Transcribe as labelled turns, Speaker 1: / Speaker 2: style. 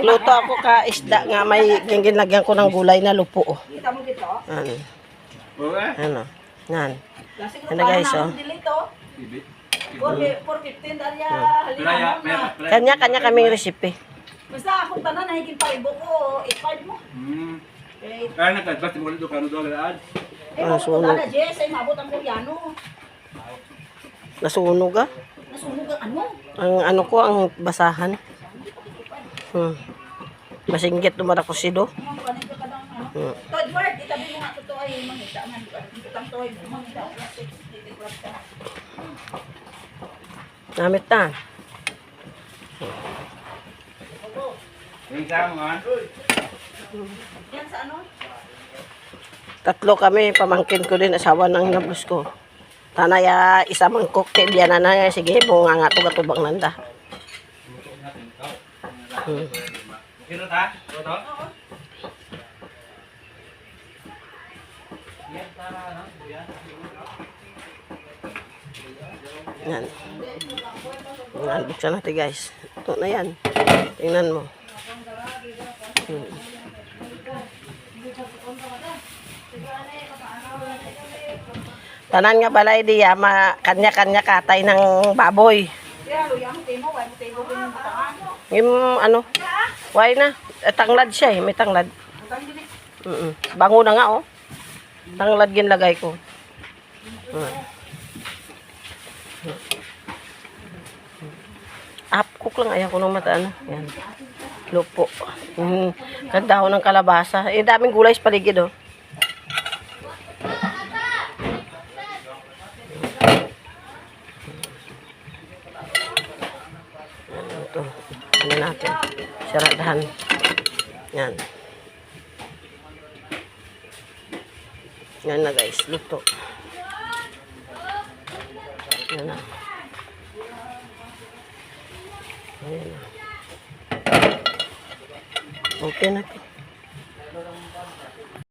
Speaker 1: Luto ako ka isda nga may ginlagyan ko ng gulay na lupo. Oh.
Speaker 2: Kita mo dito?
Speaker 1: Ano? Yan. Ano guys, oh.
Speaker 2: 415 darya halina.
Speaker 1: Kanya-kanya kaming recipe.
Speaker 2: Basta akong tanan nahiging paibo ko, i-5 mo.
Speaker 3: Kaya nagkadbas mo dito kano do agad.
Speaker 1: Nasunog.
Speaker 2: Wala Jess, ay mabot ang Koreano.
Speaker 1: Nasunog ah.
Speaker 2: Nasunog ang ano?
Speaker 1: Ang ano ko, ang basahan. Masinggit naman ako si Do.
Speaker 2: To Edward, itabi mo nga totoo ay mangita man. Itang toy mo mangita.
Speaker 1: Namit na.
Speaker 3: Yung sama.
Speaker 2: Yan sa ano?
Speaker 1: Tatlo kami, pamangkin ko din, asawa ng nablos ko. Tanaya, isa mang cocktail yan na, sige mo nga nga tugatubang nanda.
Speaker 3: Kino ta? Toto?
Speaker 1: Yan. Yan, buksan natin guys. Ito na yan. Tingnan mo. Tanan nga balay diya, kanya-kanya katay ng baboy. Yung ano, why na? Tanglad siya eh, may tanglad. Bango na nga oh. Tanglad ginlagay ko. Cook lang, ayaw ko nung mata ano. Yan. Lupo. Ganda ng kalabasa. Eh, daming gulay sa paligid oh. Ito. Ano natin? Saradahan. Yan. Yan na guys. Luto. Yan na. Ayan na. Okay na to.